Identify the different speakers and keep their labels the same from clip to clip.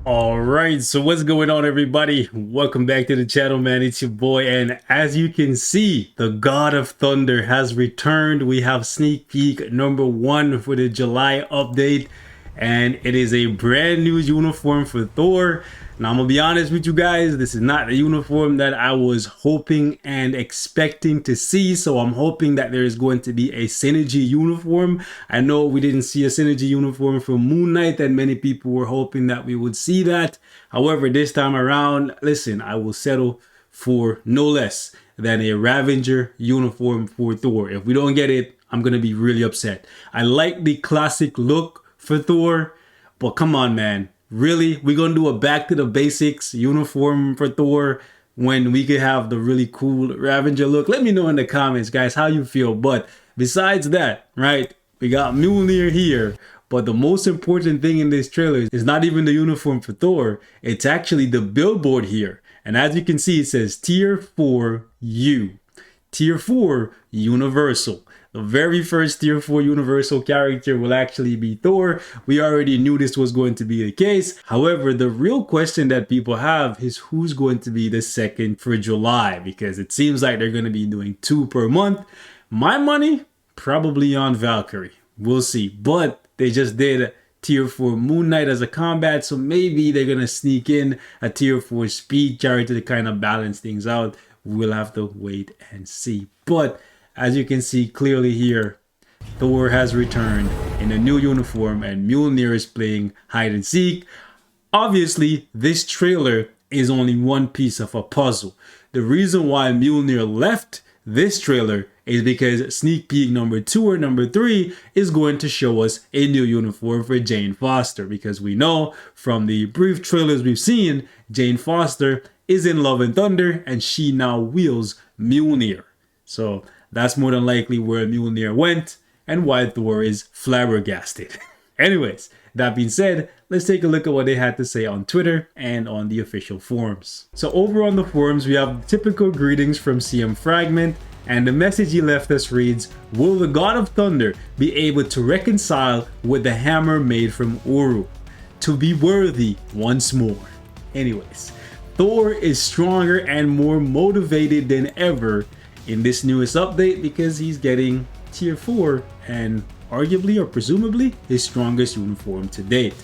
Speaker 1: All right, so what's going on, everybody? Welcome back to the channel, man. It's your boy, and as you can see, the God of Thunder has returned. We have sneak peek number 1 for the July update, and it is a brand new uniform for Thor. Now, I'm gonna be honest with you guys, this is not the uniform that I was hoping and expecting to see. So I'm hoping that there is going to be a synergy uniform. I know we didn't see a synergy uniform for Moon Knight, and many people were hoping that we would see that. However, this time around, listen, I will settle for no less than a Ravager uniform for Thor. If we don't get it, I'm gonna be really upset. I like the classic look for Thor, but come on, man. Really? We're gonna do a back to the basics uniform for Thor when we could have the really cool Ravager look? Let me know in the comments, guys, how you feel. But besides that, right, we got Mjolnir here. But the most important thing in this trailer is not even the uniform for Thor. It's actually the billboard here. And as you can see, it says Tier 4 U. Tier 4 Universal. The very first Tier 4 Universal character will actually be Thor. We already knew this was going to be the case. However, the real question that people have is who's going to be the second for July, because it seems like they're going to be doing 2 per month. My money, probably on Valkyrie. We'll see. But they just did Tier 4 Moon Knight as a combat, so maybe they're going to sneak in a Tier 4 speed character to kind of balance things out. We'll have to wait and see. But as you can see clearly here, Thor has returned in a new uniform and Mjolnir is playing hide and seek. Obviously, this trailer is only one piece of a puzzle. The reason why Mjolnir left this trailer is because sneak peek number 2 or number 3 is going to show us a new uniform for Jane Foster, because we know from the brief trailers we've seen, Jane Foster is in Love and Thunder and she now wields Mjolnir. So that's more than likely where Mjolnir went and why Thor is flabbergasted. Anyways, that being said, let's take a look at what they had to say on Twitter and on the official forums. So over on the forums, we have typical greetings from CM Fragment, and the message he left us reads, "Will the God of Thunder be able to reconcile with the hammer made from Uru, to be worthy once more?" Anyways, Thor is stronger and more motivated than ever in this newest update because he's getting Tier 4 and arguably or presumably his strongest uniform to date.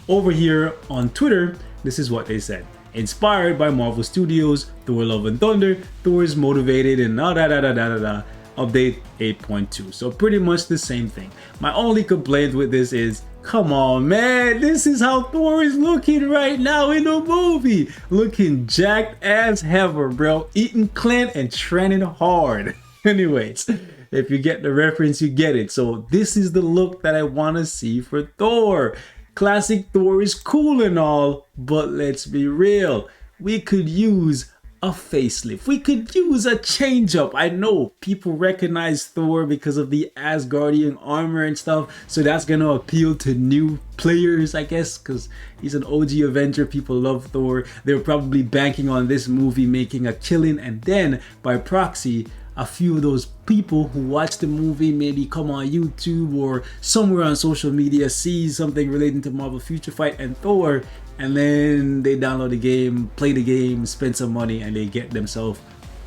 Speaker 1: Over here on Twitter, this is what they said. Inspired by Marvel Studios, Thor Love and Thunder, Thor is motivated and update 8.2. So pretty much the same thing. My only complaint with this is, come on, man, this is how Thor is looking right now in the movie. Looking jacked as ever, bro. Eating clean and training hard. Anyways, if you get the reference, you get it. So this is the look that I want to see for Thor. Classic Thor is cool and all, but let's be real. We could use a facelift. We could use a change up. I know people recognize Thor because of the Asgardian armor and stuff, so that's gonna appeal to new players, I guess, because he's an OG Avenger. People love Thor. They're probably banking on this movie making a killing, and then by proxy, a few of those people who watch the movie maybe come on YouTube or somewhere on social media, see something relating to Marvel Future Fight and Thor, and then they download the game, play the game, spend some money, and they get themselves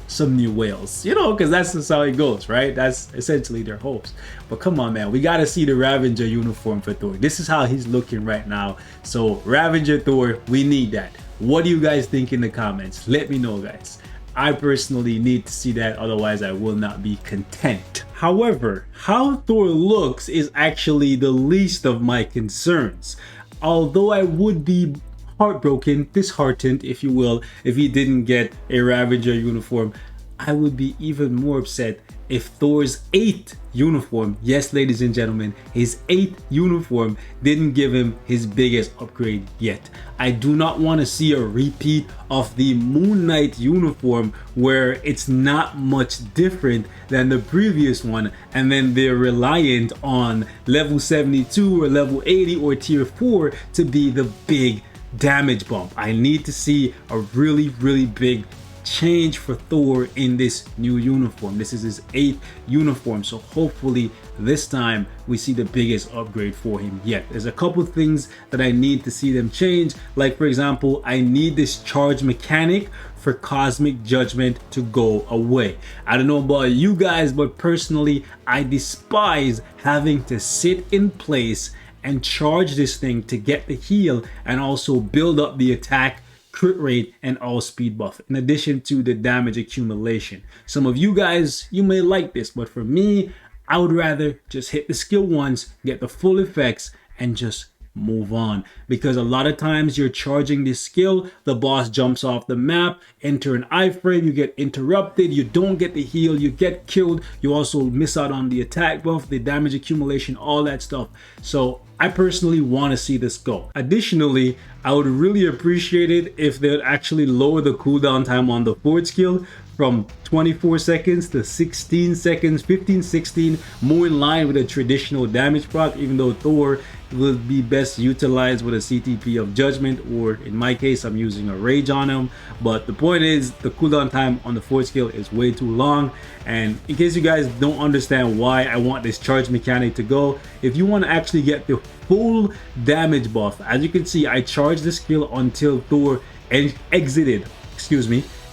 Speaker 1: some new whales. You know, because that's just how it goes, right? That's essentially their hopes. But come on, man, we got to see the Ravager uniform for Thor. This is how he's looking right now. So Ravager Thor, we need that. What do you guys think in the comments? Let me know, guys. I personally need to see that, otherwise I will not be content. However, how Thor looks is actually the least of my concerns. Although I would be heartbroken, disheartened if you will, if he didn't get a Ravager uniform, I would be even more upset if Thor's 8th uniform, yes ladies and gentlemen, his 8th uniform didn't give him his biggest upgrade yet. I do not want to see a repeat of the Moon Knight uniform where it's not much different than the previous one, and then they're reliant on level 72 or level 80 or tier 4 to be the big damage bump. I need to see a really big change for Thor in this new uniform. This is his 8th uniform, so hopefully this time we see the biggest upgrade for him yet. There's a couple things that I need to see them change. Like for example, I need this charge mechanic for Cosmic Judgment to go away. I don't know about you guys, but personally, I despise having to sit in place and charge this thing to get the heal and also build up the attack, crit rate, and all speed buff, in addition to the damage accumulation. Some of you guys, you may like this, but for me, I would rather just hit the skill once, get the full effects, and just move on. Because a lot of times you're charging this skill, the boss jumps off the map, enter an iframe, you get interrupted, you don't get the heal, you get killed, you also miss out on the attack buff, the damage accumulation, all that stuff. So I personally want to see this go. Additionally, I would really appreciate it if they'd actually lower the cooldown time on the forward skill from 24 seconds to 16 seconds, 15, 16, more in line with a traditional damage proc, even though Thor will be best utilized with a CTP of Judgment, or in my case, I'm using a Rage on him. But the point is, the cooldown time on the forward skill is way too long. And in case you guys don't understand why I want this charge mechanic to go, if you want to actually get the full damage buff, as you can see, I charged the skill until Thor exited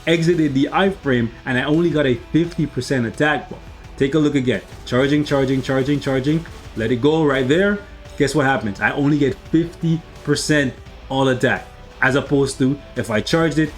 Speaker 1: the iframe, and I only got a 50% attack buff. Take a look again. Charging, let it go right there. Guess what happens? I only get 50% all attack, as opposed to if I charged it,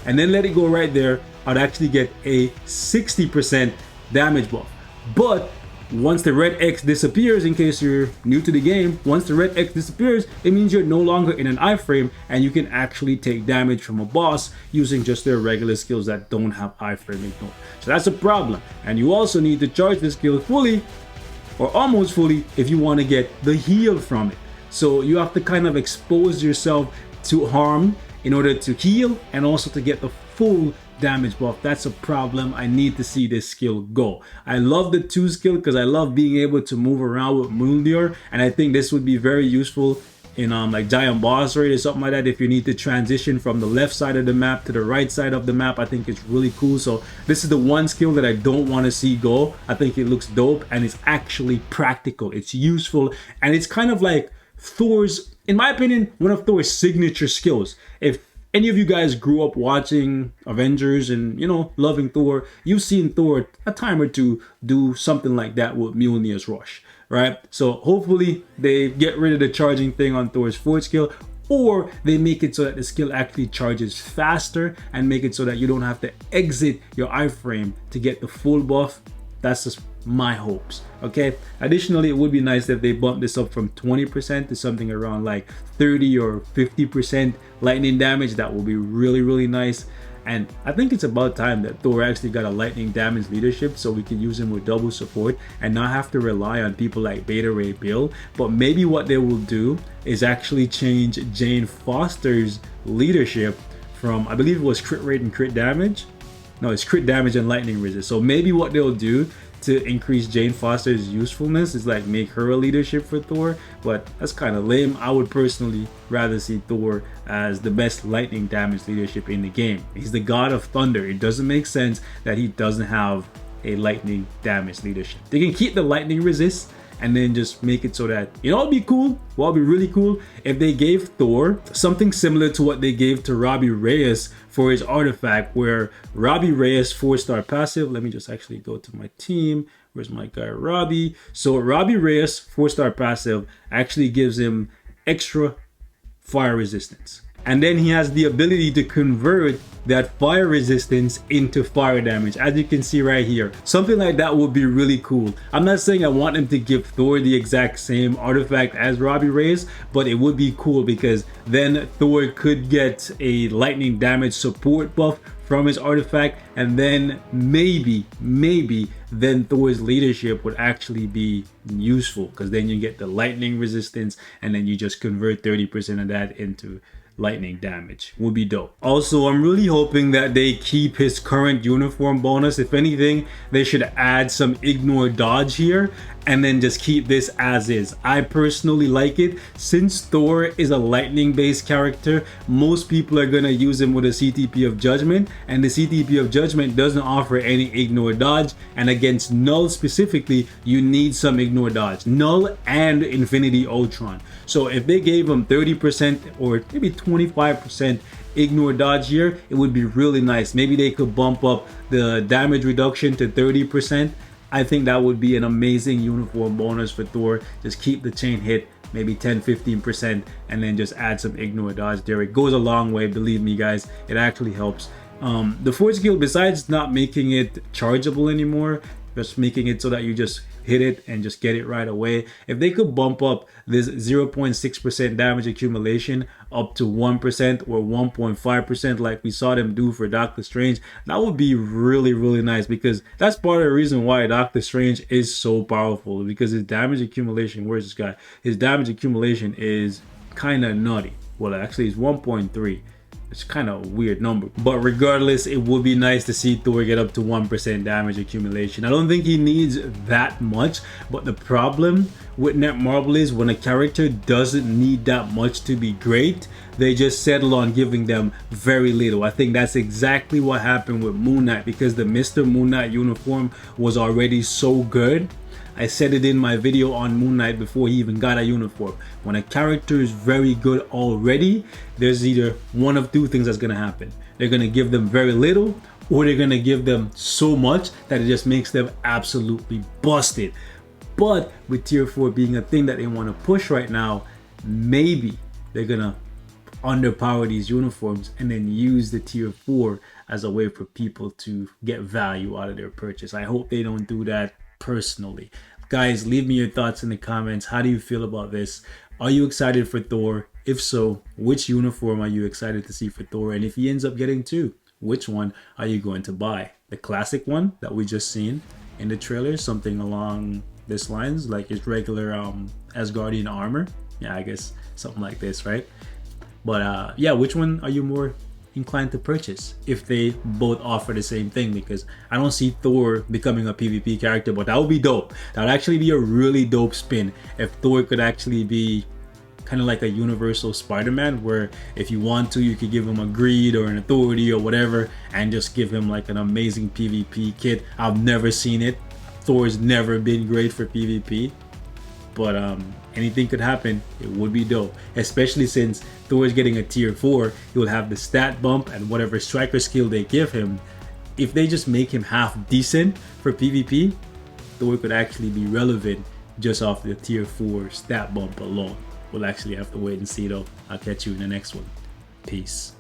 Speaker 1: and then let it go right there, I'd actually get a 60% damage buff. But once the red X disappears, in case you're new to the game, once the red X disappears, it means you're no longer in an iframe and you can actually take damage from a boss using just their regular skills that don't have iframe ignored. So that's a problem. And you also need to charge the skill fully or almost fully if you want to get the heal from it. So you have to kind of expose yourself to harm in order to heal and also to get the full damage buff. That's a problem. I need to see this skill go. I love the 2 skill because I love being able to move around with Mjolnir, and I think this would be very useful in like giant boss raid or something like that. If you need to transition from the left side of the map to the right side of the map, I think it's really cool. So this is the one skill that I don't want to see go. I think it looks dope and it's actually practical, it's useful, and it's kind of like Thor's, in my opinion, one of Thor's signature skills. If any of you guys grew up watching Avengers and, you know, loving Thor, you've seen Thor a time or two do something like that with Mjolnir's Rush, right? So hopefully they get rid of the charging thing on Thor's forward skill, or they make it so that the skill actually charges faster and make it so that you don't have to exit your iframe to get the full buff. That's just my hopes, okay? Additionally, it would be nice if they bump this up from 20% to something around like 30 or 50% lightning damage. That will be really, really nice. And I think it's about time that Thor actually got a lightning damage leadership so we can use him with double support and not have to rely on people like Beta Ray Bill. But maybe what they will do is actually change Jane Foster's leadership from, I believe it was crit rate and crit damage. No, it's crit damage and lightning resist. So maybe what they'll do to increase Jane Foster's usefulness is like make her a leadership for Thor, but that's kind of lame. I would personally rather see Thor as the best lightning damage leadership in the game. He's the god of thunder. It doesn't make sense that he doesn't have a lightning damage leadership. They can keep the lightning resist and then just make it so that, you know, it'd be cool. Well, it'd be really cool if they gave Thor something similar to what they gave to Robbie Reyes for his artifact, where Robbie Reyes 4-star passive. Let me just actually go to my team. Where's my guy Robbie? So Robbie Reyes 4-star passive actually gives him extra fire resistance. And then he has the ability to convert that fire resistance into fire damage, as you can see right here. Something like that would be really cool. I'm not saying I want him to give Thor the exact same artifact as Robbie Reyes, but it would be cool because then Thor could get a lightning damage support buff from his artifact, and then maybe then Thor's leadership would actually be useful, because then you get the lightning resistance and then you just convert 30% of that into lightning damage. Would be dope. Also, I'm really hoping that they keep his current uniform bonus. If anything, they should add some ignore dodge here and then just keep this as is. I personally like it. Since Thor is a lightning based character, most people are gonna use him with a CTP of Judgment, and the CTP of Judgment doesn't offer any ignore dodge, and against Null specifically, you need some ignore dodge. Null and Infinity Ultron. So if they gave him 30% or maybe 25% ignore dodge here, it would be really nice. Maybe they could bump up the damage reduction to 30%. I think that would be an amazing uniform bonus for Thor. Just keep the chain hit, maybe 10-15%, and then just add some ignore dodge there. It goes a long way, believe me guys, it actually helps. The fourth skill, besides not making it chargeable anymore, just making it so that you just hit it and just get it right away. If they could bump up this 0.6% damage accumulation up to 1% or 1.5% like we saw them do for Doctor Strange, that would be really, really nice, because that's part of the reason why Doctor Strange is so powerful, because his damage accumulation, where's this guy? His damage accumulation is kind of nutty. Well, actually it's 1.3. It's kind of a weird number, but regardless, it would be nice to see Thor get up to 1% damage accumulation. I don't think he needs that much, but the problem with Netmarble is when a character doesn't need that much to be great, they just settle on giving them very little. I think that's exactly what happened with Moon Knight, because the Mr. Moon Knight uniform was already so good. I said it in my video on Moon Knight before he even got a uniform. When a character is very good already, there's either one of two things that's gonna happen. They're gonna give them very little, or they're gonna give them so much that it just makes them absolutely busted. But with tier 4 being a thing that they wanna push right now, maybe they're gonna underpower these uniforms and then use the tier 4 as a way for people to get value out of their purchase. I hope they don't do that personally. Guys, leave me your thoughts in the comments. How do you feel about this? Are you excited for Thor? If so, which uniform are you excited to see for Thor? And if he ends up getting two, which one are you going to buy? The classic one that we just seen in the trailer, something along this lines, like his regular Asgardian armor. Yeah, I guess something like this, right? But yeah, which one are you more inclined to purchase if they both offer the same thing? Because I don't see Thor becoming a PvP character, but that would be dope. That would actually be a really dope spin if Thor could actually be kind of like a universal Spider-Man, where if you want to, you could give him a greed or an authority or whatever and just give him like an amazing PvP kit. I've never seen it. Thor's never been great for PvP, but anything could happen. It would be dope, especially since Thor is getting a tier 4. He will have the stat bump and whatever striker skill they give him. If they just make him half decent for PvP, Thor could actually be relevant just off the tier 4 stat bump alone. We'll actually have to wait and see though. I'll catch you in the next one. Peace.